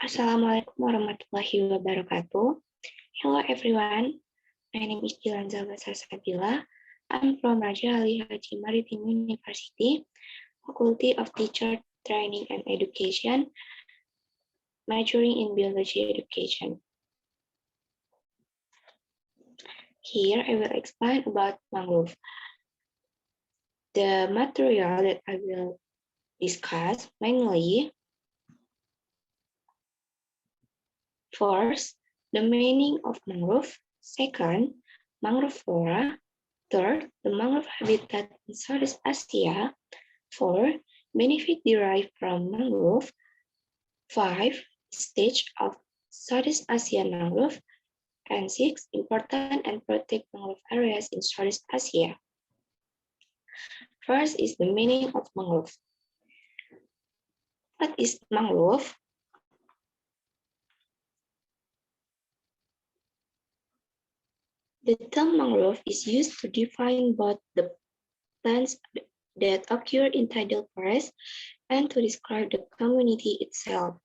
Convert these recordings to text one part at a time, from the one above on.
Assalamualaikum warahmatullahi wabarakatuh. Hello everyone, my name is Jilan Zahwa Salsabila. I'm from Raja Ali Haji Maritime University, Faculty of Teacher Training and Education, majoring in Biology Education. Here I will explain about mangrove. The material that I will discuss mainly: first, the meaning of mangrove; second, mangrove flora; third, the mangrove habitat in Southeast Asia; four, benefit derived from mangrove; five, stage of Southeast Asia mangrove; and six, important and protect mangrove areas in Southeast Asia. First is the meaning of mangrove. What is mangrove? The term mangrove is used to define both the plants that occur in tidal forests and to describe the community itself.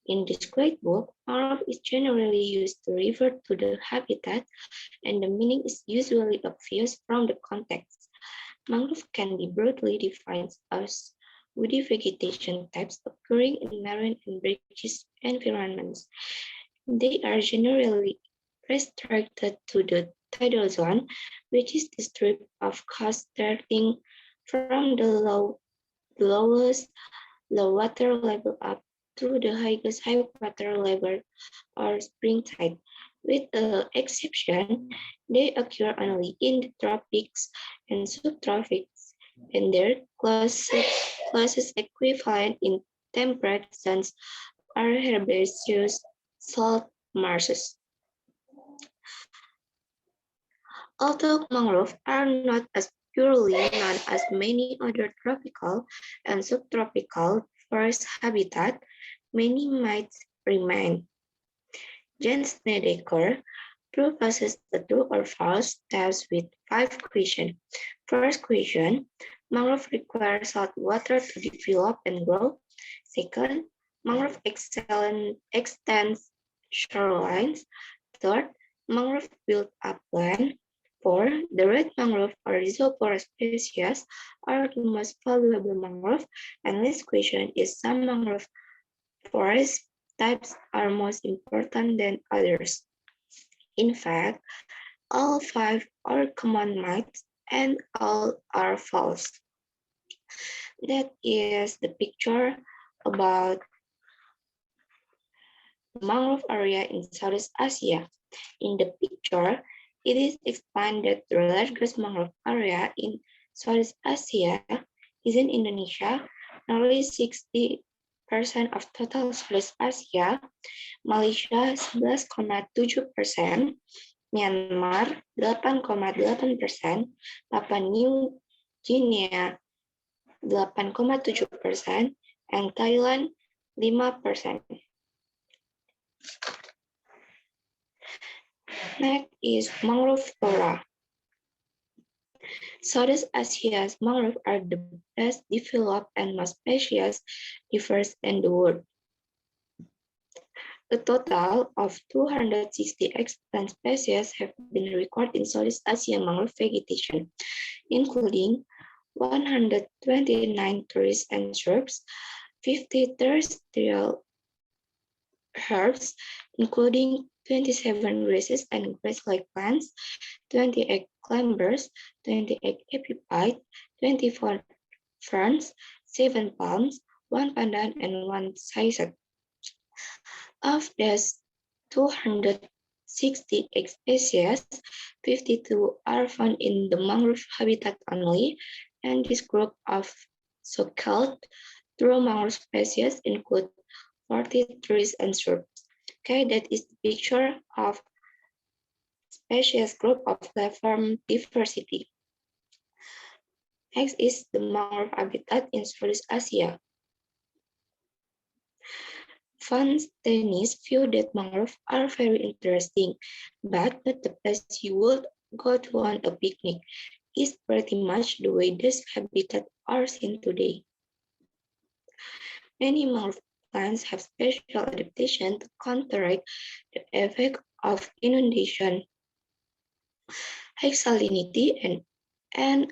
In this great book, mangrove is generally used to refer to the habitat, and the meaning is usually obvious from the context. Mangrove can be broadly defined as woody vegetation types occurring in marine and brackish environments. They are generally restricted to the tidal zone, which is the strip of coast starting from the lowest low water level up to the highest high water level or spring tide. With the exception, they occur only in the tropics and subtropics, and their closest equivalent in temperate zones are herbaceous salt marshes. Although mangroves are not as purely known as many other tropical and subtropical forest habitats, many myths remain. Jan Snedeker proposes the true or false test with 5 questions. First question, mangrove require salt water to develop and grow. Second, mangrove extends shorelines. Third, mangrove build upland. 4, the red mangrove or rhizopora species are the most valuable mangrove. And last question is, some mangrove forest types are most important than others. In fact, all 5 are common myths and all are false. That is the picture about the mangrove area in Southeast Asia. In the picture, it is explained that the largest mangrove area in Southeast Asia is in Indonesia, nearly 60% of total Southeast Asia, Malaysia 11,7%, Myanmar 8,8%, Papua New Guinea 8,7%, and Thailand 5%. Next is mangrove flora. Southeast Asia's mangroves are the best developed and most species diverse in the world. A total of 260 extant species have been recorded in Southeast Asia mangrove vegetation, including 129 trees and shrubs, 50 terrestrial herbs, including 27 grasses and grass-like plants, 28 climbers, 28 epiphytes, 24 ferns, 7 palms, 1 pandan, and 1 cycad. Of these 260 species, 52 are found in the mangrove habitat only, and this group of so-called true mangrove species include 40 trees and shrubs. Okay, that is the picture of species group of platform diversity. Next is the mangrove habitat in Southeast Asia. Fans tennis view that mangroves are very interesting, but not the place you would go to on a picnic. Is pretty much the way this habitat are seen today. Many mangrove plants have special adaptation to counteract the effect of inundation, high salinity, and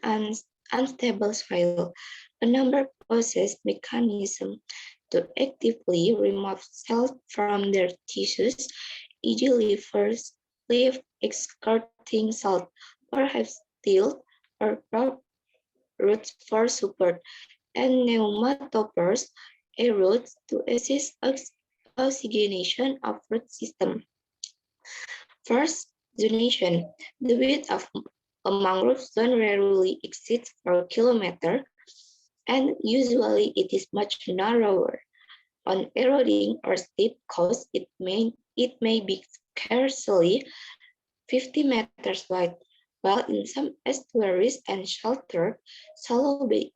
unstable soil. A number possess mechanisms to actively remove cells from their tissues, e.g. livers, leaf excreting salt, or have steel or prop roots for support, and pneumatophores, roots to assist oxygenation of root system. First, zonation. The width of a mangrove zone rarely exceeds 4 km, and usually it is much narrower. On eroding or steep coasts, it may be scarcely 50 meters wide, while in some estuaries and sheltered shallow bay,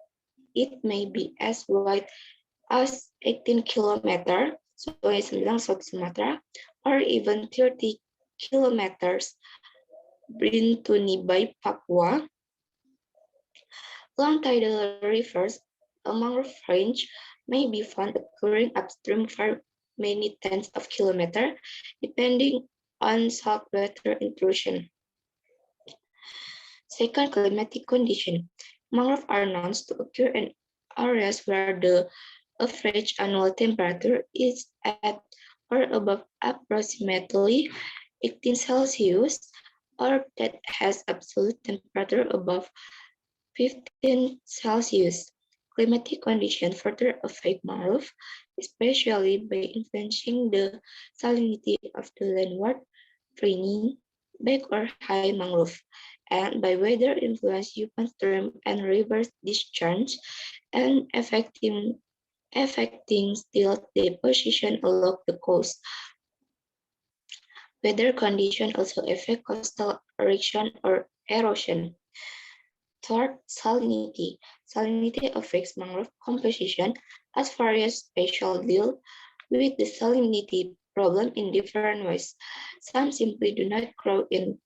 it may be as wide as 18 km, Sungai Sembilang, South Sumatra, or even 30 kilometers, Bintuni by Papua. Long tidal rivers, a mangrove range, may be found occurring upstream for many tens of kilometers, depending on saltwater intrusion. Second, climatic condition. Mangrove are known to occur in areas where the average annual temperature is at or above approximately 18 Celsius, or that has absolute temperature above 15 Celsius. Climatic conditions further affect mangrove, especially by influencing the salinity of the landward, draining back or high mangrove, and by weather influence human stream and river discharge, and affecting still deposition along the coast. Weather conditions also affect coastal erosion or erosion. Third, salinity. Salinity affects mangrove composition as various species deal with the salinity problem in different ways. Some simply do not grow in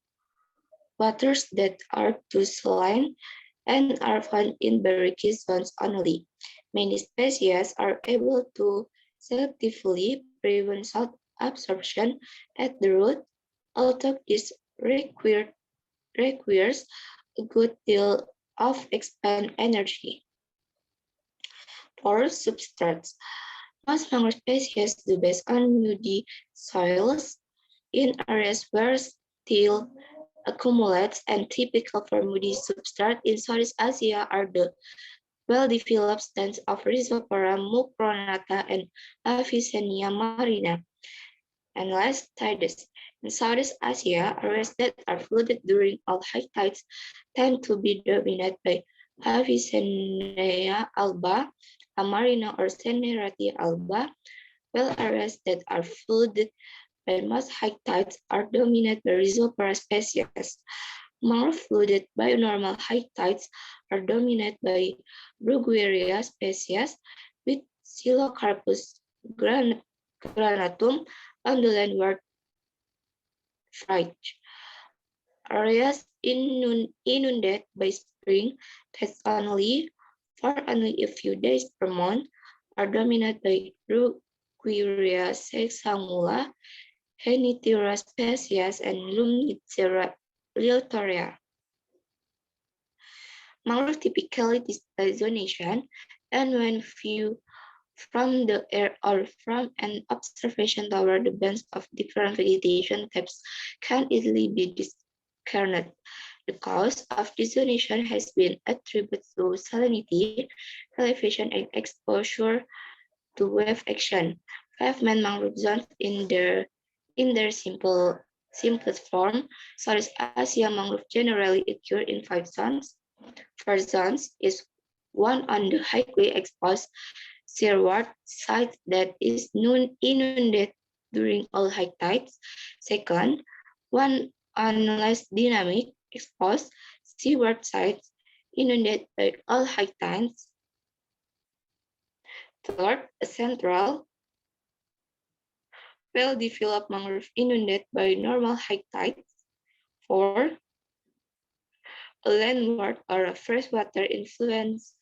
waters that are too saline and are found in brackish zones only. Many species are able to selectively prevent salt absorption at the root, although this requires a good deal of expand energy. For substrates, most mangrove species do best on muddy soils in areas where still accumulates, and typical for muddy substrate in Southeast Asia are the well-developed stands of Rhizopora mucronata and Avicennia marina. And last, tides. In Southeast Asia, areas that are flooded during all high tides tend to be dominated by Avicennia alba, Amarina or Cenerati alba, while areas that are flooded by most high tides are dominated by Rhizopora species. More flooded bionormal high tides are dominated by Bruguiera species with Silocarpus granatum on the landward fringe. Areas inundated by spring tides for only a few days per month are dominated by Bruguiera sexangula, Henithera species, and Lumnicera Liltoria. Mangrove typically display zonation, and when viewed from the air or from an observation tower, the bands of different vegetation types can easily be discerned. The cause of this zonation has been attributed to salinity, elevation, and exposure to wave action. Five main mangrove zones in their simplest form. Southeast Asia mangrove generally occur in 5 zones. First zones is one on the highly exposed seaward site that is inundated during all high tides. Second, one on less dynamic exposed seaward sites inundated by all high tides. Third, a central well-developed mangrove inundated by normal high tides. Four, a landward or a freshwater influence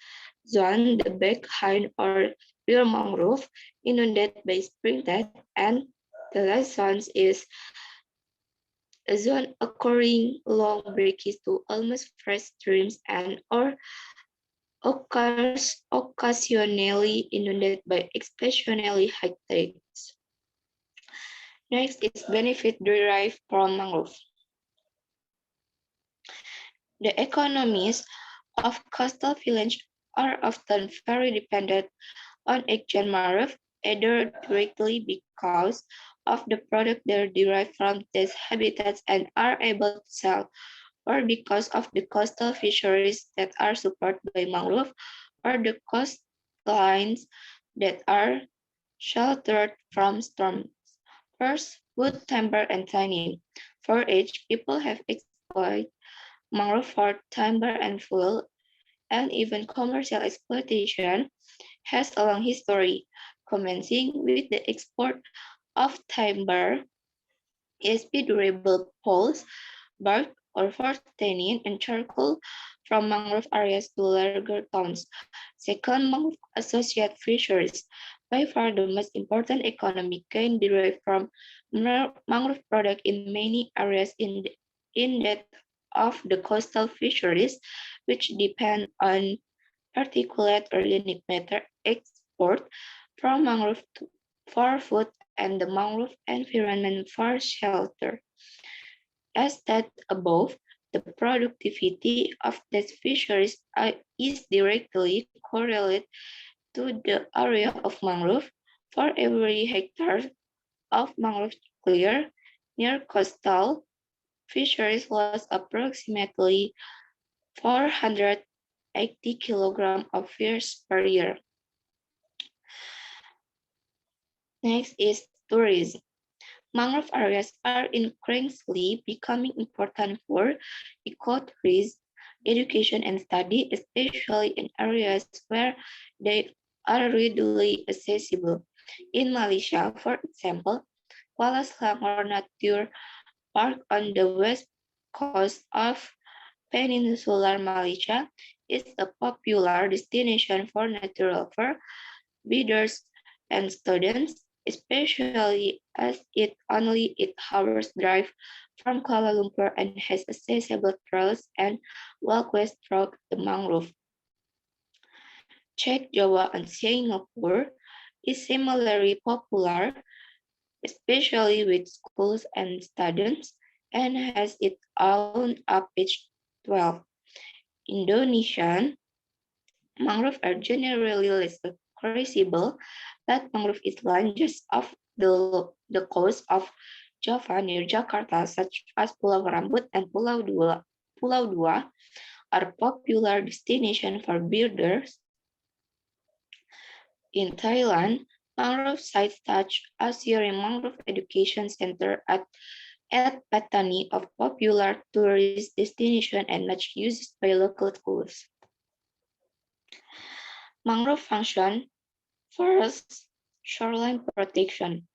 zone, the back, hind, or real mangrove inundated by spring tide, and the lesson is a zone occurring long breaks to almost fresh streams and or occasionally inundated by exceptionally high tides. Next is benefit derived from mangrove. The economies of coastal villages are often very dependent on Asian mangrove, either directly because of the product they derive from these habitats and are able to sell, or because of the coastal fisheries that are supported by mangrove, or the coastlines that are sheltered from storms. First, wood, timber, and tanning. For each, people have exploited mangrove for timber and fuel, and even commercial exploitation has a long history, commencing with the export of timber, ESP durable poles, bark, or for tanning and charcoal from mangrove areas to larger towns. Second, mangrove associate fisheries. By far the most important economic gain derived from mangrove product in many areas in that of the coastal fisheries, which depend on particulate organic matter export from mangrove for food and the mangrove environment for shelter. As that above, the productivity of these fisheries is directly correlated to the area of mangrove. For every hectare of mangrove clear near coastal fisheries lost approximately 480 kilograms of fish per year. Next is tourism. Mangrove areas are increasingly becoming important for ecotourism, education, and study, especially in areas where they are readily accessible. In Malaysia, for example, Kuala Selangor Nature Park on the west coast of peninsular Malaysia is a popular destination for nature lovers, birders, and students, especially as it only 8 hours drive from Kuala Lumpur and has accessible trails and walkways through the mangrove. Czech Java and Singapore is similarly popular, especially with schools and students, and has its own up page 12. Indonesian mangrove are generally less accessible, but mangrove islands just off the coast of Java near Jakarta, such as Pulau Rambut and Pulau Dua are popular destinations for birders. In Thailand, mangrove sites such as Yuri Mangrove Education Center at Patani of popular tourist destination and much used by local schools. Mangrove function. First, shoreline protection.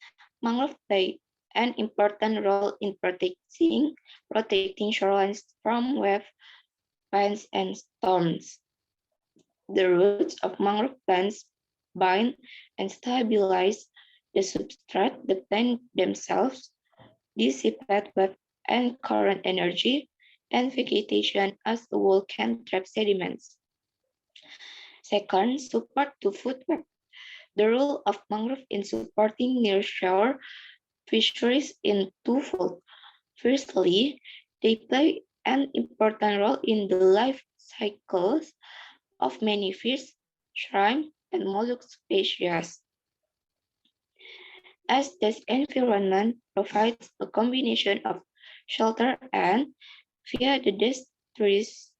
Mangrove play an important role in protecting shorelines from wave, winds, and storms. The roots of mangrove plants bind and stabilize the substrate. The plants themselves dissipate wave and current energy and vegetation as the wall can trap sediments. Second, support to food web. The role of mangrove in supporting nearshore fisheries in twofold. Firstly, they play an important role in the life cycles of many fish, shrimp, and mollusk species. As this environment provides a combination of shelter and, via the detritus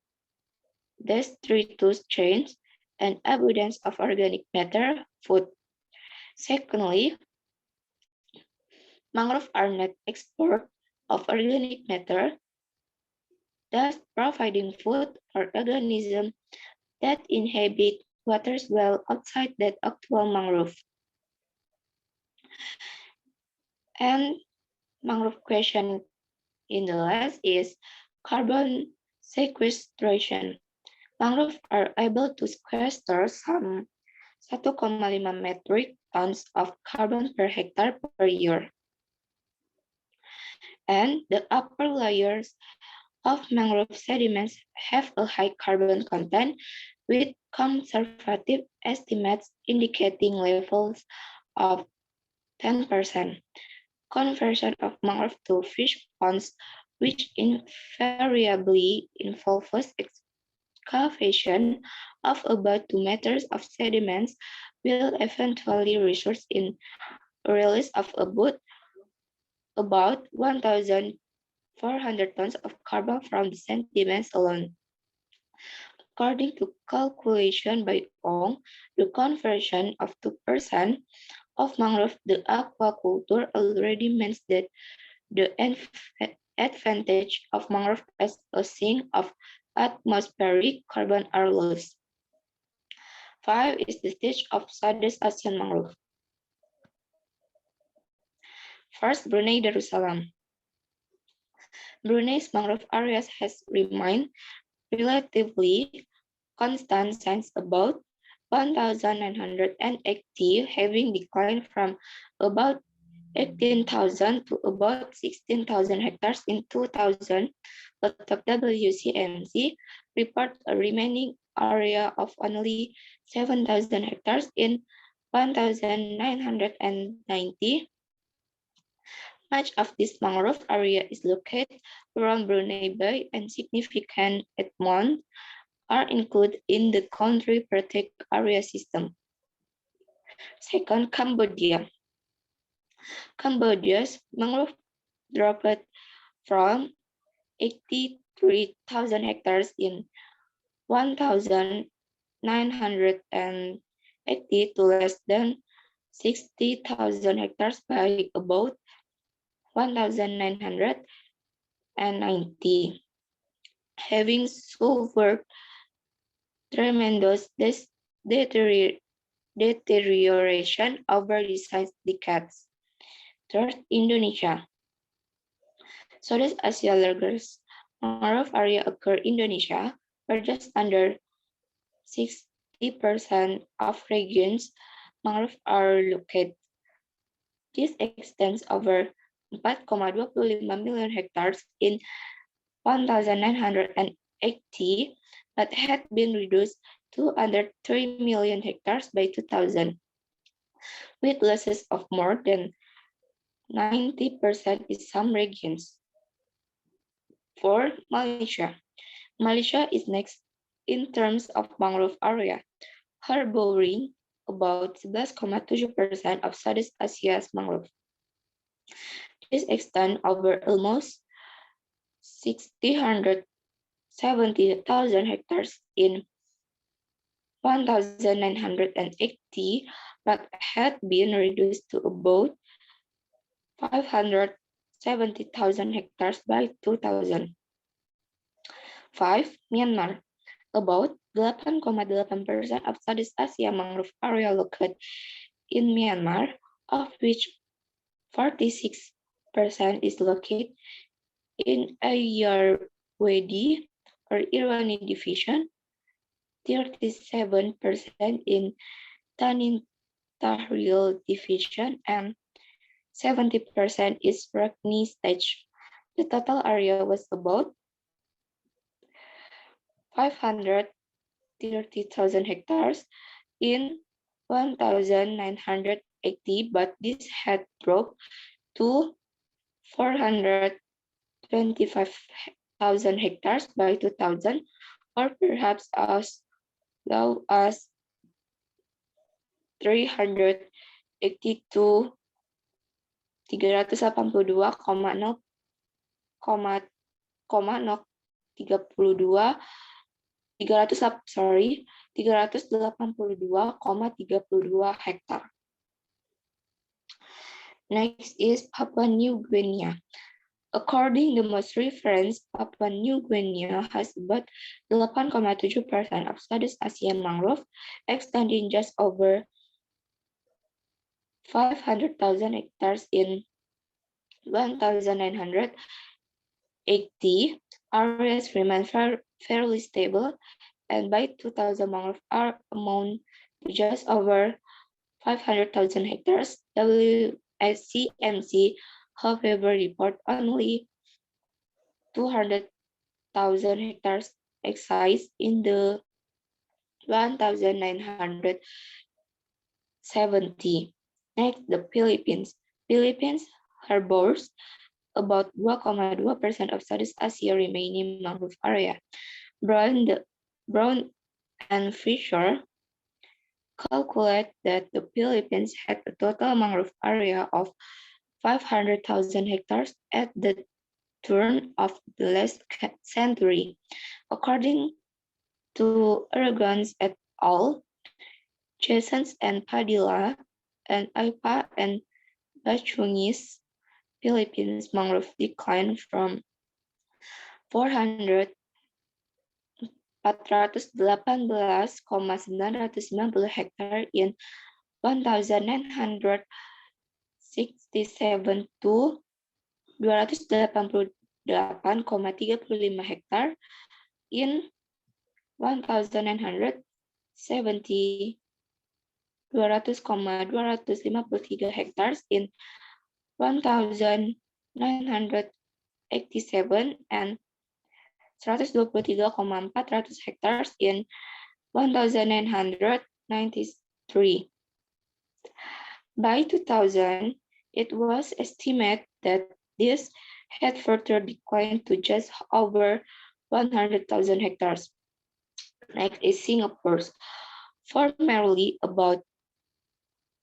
chains, and abundance of organic matter, food. Secondly, mangrove are net export of organic matter, thus providing food for organisms that inhabit waters well outside that actual mangrove. And mangrove question in the last is carbon sequestration. Mangroves are able to sequester some 1,5 metric tons of carbon per hectare per year. And the upper layers of mangrove sediments have a high carbon content, with conservative estimates indicating levels of 10%. Conversion of mangrove to fish ponds, which invariably involves excavation of about 2 meters of sediments, will eventually result in a release of about 1,400 tons of carbon from the sediments alone. According to calculation by Ong, the conversion of 2% of mangrove to aquaculture already means that the advantage of mangrove as a sink of atmospheric carbon are lost. 5 is the stage of Southeast Asian mangrove. First, Brunei Darussalam. Brunei's mangrove areas has remained relatively constant since about 1980, having declined from about 18,000 to about 16,000 hectares in 2000, but WCMC reports a remaining area of only 7,000 hectares in 1990. Much of this mangrove area is located around Brunei Bay, and significant amounts are included in the country protected area system. Second, Cambodia. Cambodia's mangrove dropped from 83,000 hectares in 1980 to less than 60,000 hectares by about 1990, having suffered tremendous deterioration over the decades. Third, Indonesia. Southeast Asia largest mangrove area occur in Indonesia, where just under 60% of regions mangrove are located. This extends over 4,25 million hectares in 1980, but had been reduced to under 3 million hectares by 2000, with losses of more than 90% in some regions. For Malaysia. Malaysia is next in terms of mangrove area, harboring about 11,7% of Southeast Asia's mangrove. This extends over almost 670,000 hectares in 1980, but had been reduced to about 570,000 hectares by 2000. 5. Myanmar. About 8,8% of Southeast Asia mangrove area located in Myanmar, of which 46% is located in Ayurvedi or Irani division, 37% in Tanin Tahrir division, and 70% is Ragni stage. The total area was about 530,000 hectares in 1980, but this had dropped to 425,000 hectares by 2000, or perhaps as low as 380 to 382,382 hektar. Next is Papua New Guinea. According to most reference, Papua New Guinea has about 8,7% of Southeast Asian mangrove, extending just over 500,000 hectares in 1980. Areas remain fairly stable, and by 2000 mangrove are amount to just over 500,000 hectares. WSCMC, however, report only 200,000 hectares excised in the 1970. Next, the Philippines. Philippines harbors about 2,2% of Southeast Asia remaining mangrove area. Brown, Brown and Fisher calculate that the Philippines had a total mangrove area of 500,000 hectares at the turn of the last century. According to Aragons et al., Jasons and Padilla, and Aipa and Bachungis, Philippines mangrove declined from 400 418,990 hektar in 1967 to 288,35 hektar in 1970, 200,253 hectares in 1987, and 123,400 hectares in 1993. By 2000, it was estimated that this had further declined to just over 100,000 hectares. Next is Singapore's. Formerly, about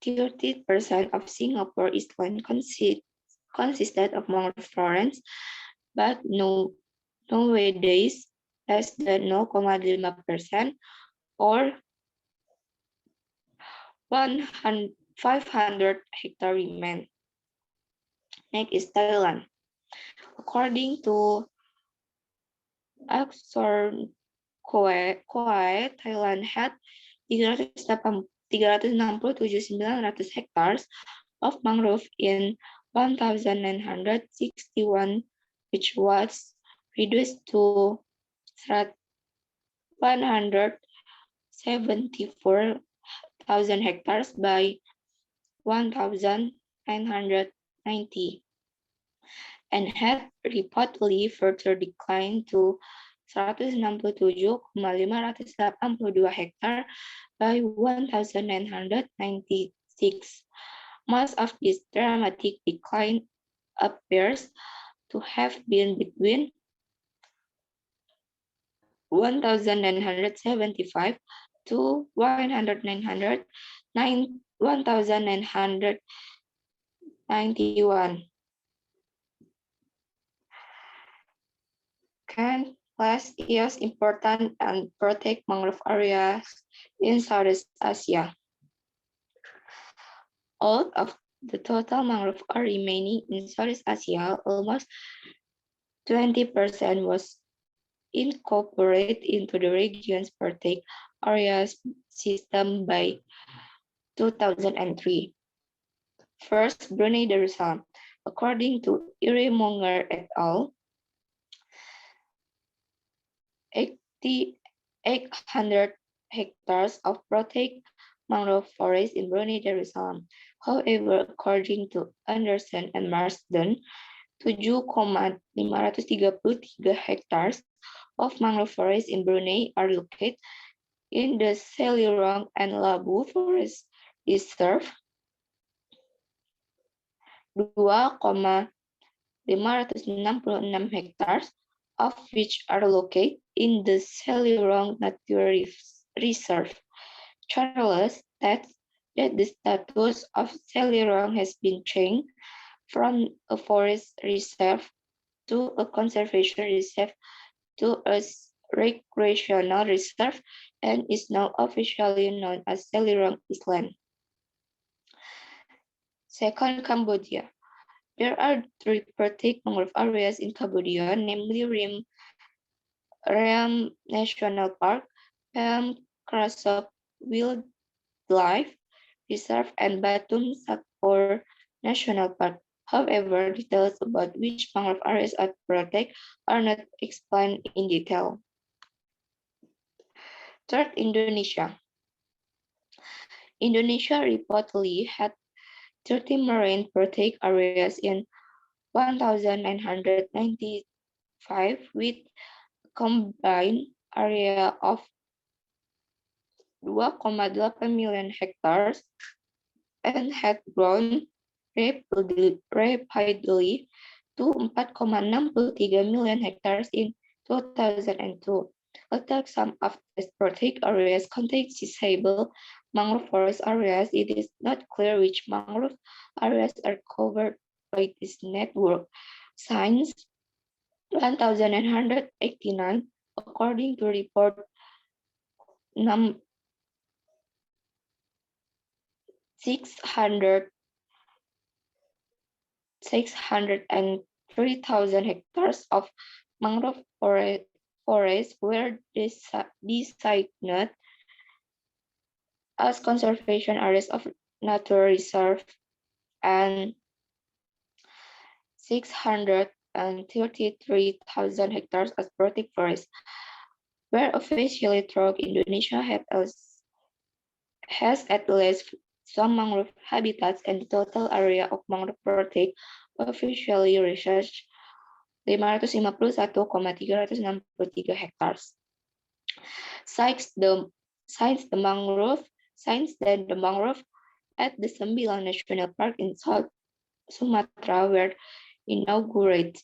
30% of Singapore's land consisted of mangrove forests, but nowadays less than 0,5% or 500 hectares remain. Next is Thailand. According to Axor Koai, Thailand had 367,900 hectares of mangrove in 1961, which was reduced to 174,000 hectares by 1990, and had reportedly further declined to 167,582 hektar by 1996. Most of this dramatic decline appears to have been between 1975 to 1991. Can less is important and protect mangrove areas in Southeast Asia. Out of the total mangrove are remaining in Southeast Asia, almost 20% was incorporated into the region's protected areas system by 2003. First, Brunei Darussalam. According to Monger et al., 800 hectares of protected mangrove forest in Brunei Darussalam. However, according to Anderson and Marsden, 7,533 hectares of mangrove forest in Brunei are located in the Selirong and Labu Forest Reserve. 2,566 hectares of which are located in the Selirong Nature Reserve. Charles states that the status of Selirong has been changed from a forest reserve to a conservation reserve to a recreational reserve and is now officially known as Selirong Island. Second, Cambodia. There are 3 protected mangrove areas in Cambodia, namely Ream National Park, Pam Krasop Wildlife Reserve, and Batum Sakor National Park. However, details about which mangrove areas are protected are not explained in detail. Third, Indonesia. Indonesia reportedly had 30 marine protected areas in 1995 with a combined area of 2,8 million hectares and had grown rapidly to 4,63 million hectares in 2002. Although some of these protected areas contain sizable mangrove forest areas, it is not clear which mangrove areas are covered by this network. Since 1989, according to report num 600 603,000 hectares of mangrove forests were designated as conservation areas of nature reserve, and 633,000 hectares as protected forests were officially through Indonesia has at least some mangrove habitats, and the total area of mangrove protected officially research 551,363 hectares. Since the the mangrove at the Sembilan National Park in South Sumatra were inaugurated.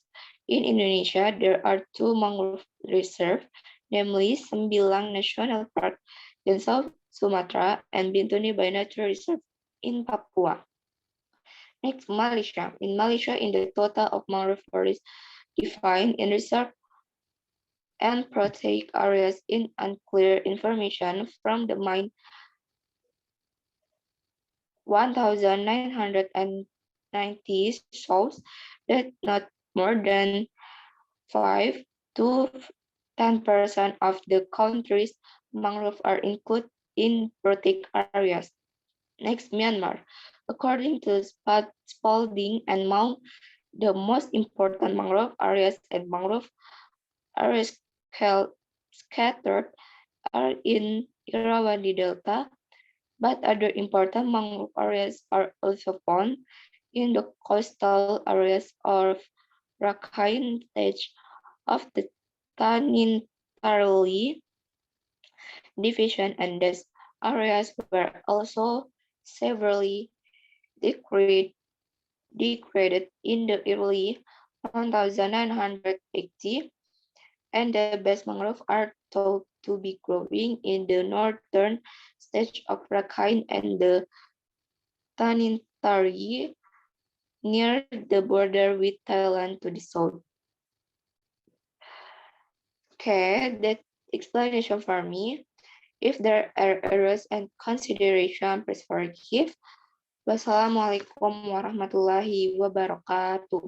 In Indonesia, there are two mangrove reserves, namely Sembilan National Park in South Sumatra and Bintuni Bay Nature Reserve in Papua. Next, Malaysia. In Malaysia, in the total of mangrove forests defined in reserve and protected areas in unclear information from the mine 1,990 shows that not more than 5 to 10% of the country's mangrove are included in protected areas. Next, Myanmar. According to Spalding and Mount, the most important mangrove areas and mangrove areas scattered are in Irrawaddy Delta, but other important mangrove areas are also found in the coastal areas of Rakhine stage of the Tanintarli division, and these areas were also severely degraded in the early 1980, and the best mangrove are thought to be growing in the northern stage of Rakhine and the Tanintari near the border with Thailand to the south. Okay, that explanation for me. If there are errors and consideration, please forgive. Wassalamualaikum warahmatullahi wabarakatuh.